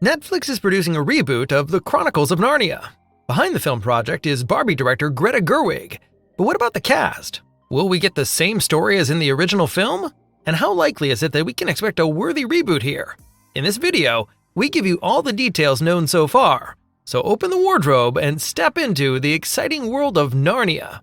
Netflix is producing a reboot of the Chronicles of Narnia. Behind the film project is Barbie director Greta Gerwig. But what about the cast? Will we get the same story as in the original film? And how likely is it that we can expect a worthy reboot here? In this video, we give you all the details known so far. So open the wardrobe and step into the exciting world of Narnia.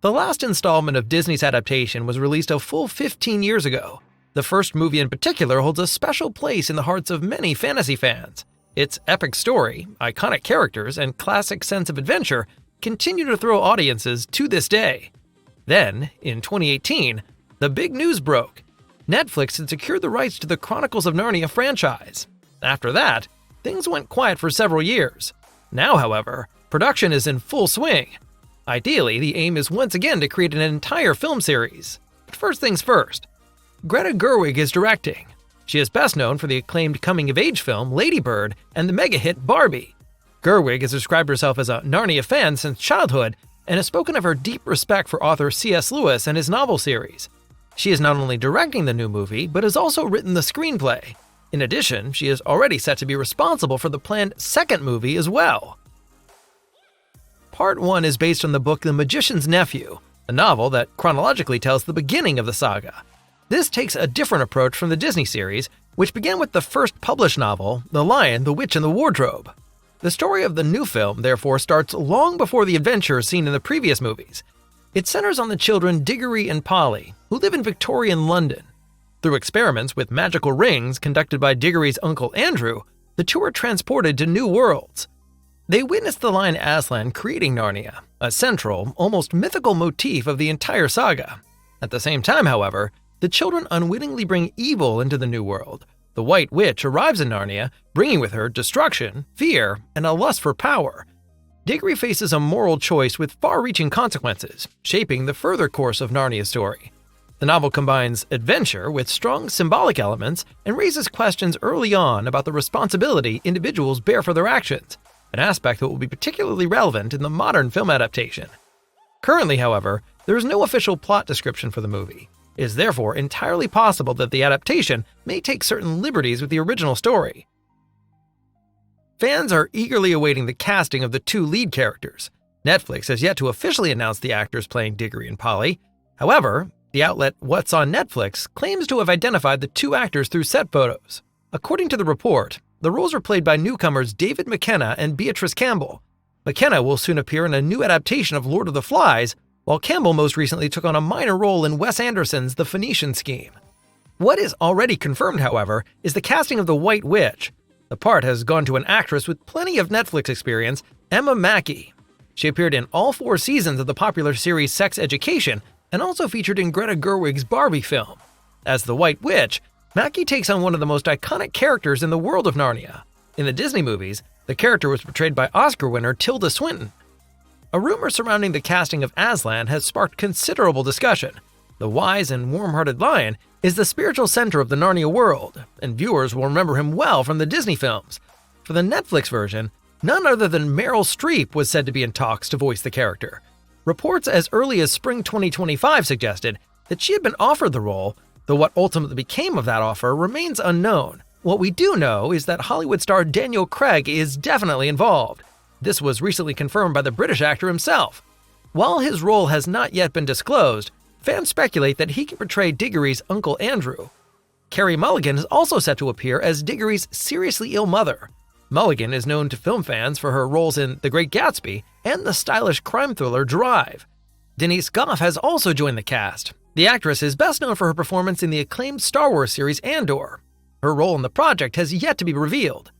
The last installment of Disney's adaptation was released a full 15 years ago. The first movie in particular holds a special place in the hearts of many fantasy fans. Its epic story, iconic characters, and classic sense of adventure continue to thrill audiences to this day. Then, in 2018, the big news broke. Netflix had secured the rights to the Chronicles of Narnia franchise. After that, things went quiet for several years. Now, however, production is in full swing. Ideally, the aim is once again to create an entire film series. But first things first. Greta Gerwig is directing. She is best known for the acclaimed coming-of-age film Lady Bird and the mega-hit Barbie. Gerwig has described herself as a Narnia fan since childhood and has spoken of her deep respect for author C.S. Lewis and his novel series. She is not only directing the new movie, but has also written the screenplay. In addition, she is already set to be responsible for the planned second movie as well. Part 1 is based on the book The Magician's Nephew, a novel that chronologically tells the beginning of the saga. This takes a different approach from the Disney series, which began with the first published novel, The Lion, the Witch, and the Wardrobe. The story of the new film, therefore, starts long before the adventures seen in the previous movies. It centers on the children Diggory and Polly, who live in Victorian London. Through experiments with magical rings conducted by Diggory's uncle Andrew, the two are transported to new worlds. They witness the lion Aslan creating Narnia, a central, almost mythical motif of the entire saga. At the same time, however, the children unwittingly bring evil into the new world. The White Witch arrives in Narnia, bringing with her destruction, fear, and a lust for power. Diggory faces a moral choice with far-reaching consequences, shaping the further course of Narnia's story. The novel combines adventure with strong symbolic elements and raises questions early on about the responsibility individuals bear for their actions, an aspect that will be particularly relevant in the modern film adaptation. Currently, however, there is no official plot description for the movie. It is therefore entirely possible that the adaptation may take certain liberties with the original story. Fans are eagerly awaiting the casting of the two lead characters. Netflix has yet to officially announce the actors playing Diggory and Polly. However, the outlet What's on Netflix claims to have identified the two actors through set photos. According to the report, the roles are played by newcomers David McKenna and Beatrice Campbell. McKenna will soon appear in a new adaptation of Lord of the Flies, while Campbell most recently took on a minor role in Wes Anderson's The Phoenician Scheme. What is already confirmed, however, is the casting of the White Witch. The part has gone to an actress with plenty of Netflix experience, Emma Mackey. She appeared in all 4 seasons of the popular series Sex Education and also featured in Greta Gerwig's Barbie film. As the White Witch, Mackey takes on one of the most iconic characters in the world of Narnia. In the Disney movies, the character was portrayed by Oscar winner Tilda Swinton. A rumor surrounding the casting of Aslan has sparked considerable discussion. The wise and warm-hearted lion is the spiritual center of the Narnia world, and viewers will remember him well from the Disney films. For the Netflix version, none other than Meryl Streep was said to be in talks to voice the character. Reports as early as spring 2025 suggested that she had been offered the role, though what ultimately became of that offer remains unknown. What we do know is that Hollywood star Daniel Craig is definitely involved. This was recently confirmed by the British actor himself. While his role has not yet been disclosed, fans speculate that he can portray Diggory's Uncle Andrew. Carey Mulligan is also set to appear as Diggory's seriously ill mother. Mulligan is known to film fans for her roles in The Great Gatsby and the stylish crime thriller Drive. Denise Gough has also joined the cast. The actress is best known for her performance in the acclaimed Star Wars series Andor. Her role in the project has yet to be revealed.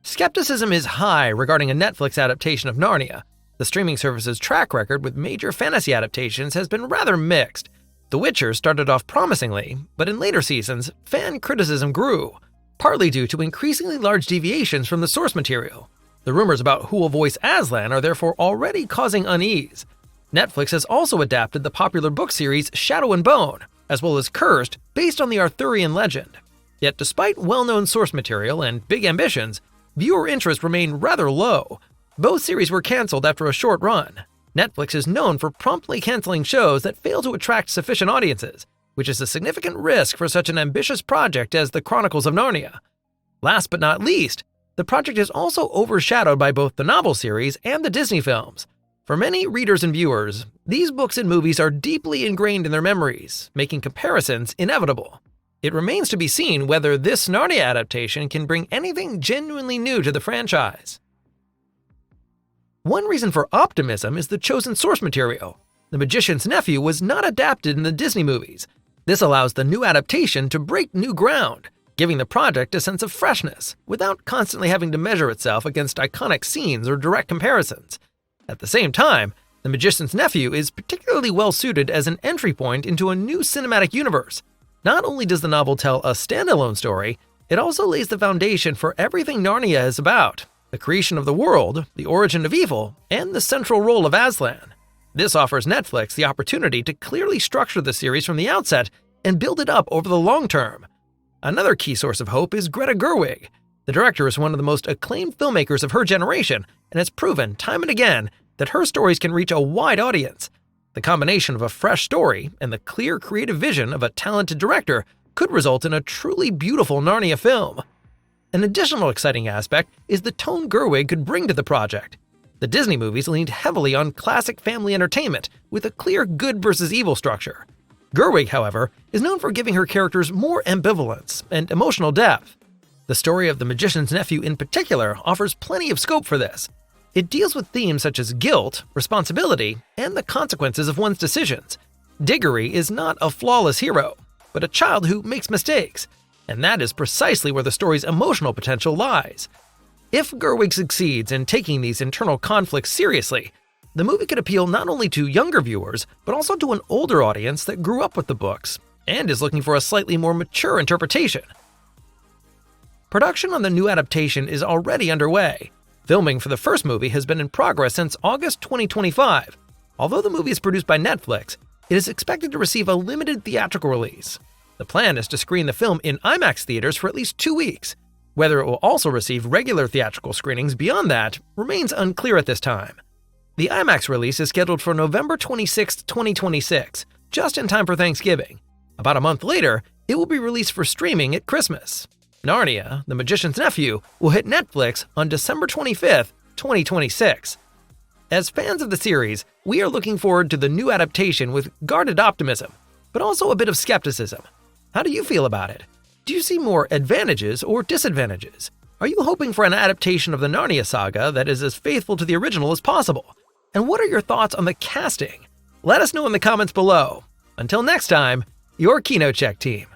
Skepticism is high regarding a Netflix adaptation of Narnia. The streaming service's track record with major fantasy adaptations has been rather mixed. The Witcher started off promisingly, but in later seasons, fan criticism grew, partly due to increasingly large deviations from the source material. The rumors about who will voice Aslan are therefore already causing unease. Netflix has also adapted the popular book series Shadow and Bone, as well as Cursed, based on the Arthurian legend. Yet despite well-known source material and big ambitions, viewer interest remained rather low. Both series were canceled after a short run. Netflix is known for promptly canceling shows that fail to attract sufficient audiences. which is a significant risk for such an ambitious project as the Chronicles of Narnia. Last but not least, the project is also overshadowed by both the novel series and the Disney films. For many readers and viewers, these books and movies are deeply ingrained in their memories, making comparisons inevitable. It remains to be seen whether this Narnia adaptation can bring anything genuinely new to the franchise. One reason for optimism is the chosen source material. The Magician's Nephew was not adapted in the Disney movies. This allows the new adaptation to break new ground, giving the project a sense of freshness without constantly having to measure itself against iconic scenes or direct comparisons. At the same time, The Magician's Nephew is particularly well suited as an entry point into a new cinematic universe. Not only does the novel tell a standalone story, it also lays the foundation for everything Narnia is about: the creation of the world, the origin of evil, and the central role of Aslan. This offers Netflix the opportunity to clearly structure the series from the outset and build it up over the long term. Another key source of hope is Greta Gerwig. The director is one of the most acclaimed filmmakers of her generation and has proven time and again that her stories can reach a wide audience. The combination of a fresh story and the clear creative vision of a talented director could result in a truly beautiful Narnia film. An additional exciting aspect is the tone Gerwig could bring to the project. The Disney movies leaned heavily on classic family entertainment with a clear good versus evil structure. Gerwig, however, is known for giving her characters more ambivalence and emotional depth. The story of The Magician's Nephew in particular offers plenty of scope for this. It deals with themes such as guilt, responsibility, and the consequences of one's decisions. Diggory is not a flawless hero, but a child who makes mistakes, and that is precisely where the story's emotional potential lies. If Gerwig succeeds in taking these internal conflicts seriously, the movie could appeal not only to younger viewers, but also to an older audience that grew up with the books and is looking for a slightly more mature interpretation. Production on the new adaptation is already underway. Filming for the first movie has been in progress since August 2025. Although the movie is produced by Netflix, it is expected to receive a limited theatrical release. The plan is to screen the film in IMAX theaters for at least 2 weeks. Whether it will also receive regular theatrical screenings beyond that remains unclear at this time. The IMAX release is scheduled for November 26, 2026, just in time for Thanksgiving. About a month later, it will be released for streaming at Christmas. Narnia, The Magician's Nephew, will hit Netflix on December 25, 2026. As fans of the series, we are looking forward to the new adaptation with guarded optimism, but also a bit of skepticism. How do you feel about it? Do you see more advantages or disadvantages? Are you hoping for an adaptation of the Narnia saga that is as faithful to the original as possible? And what are your thoughts on the casting? Let us know in the comments below. Until next time, your KinoCheck team.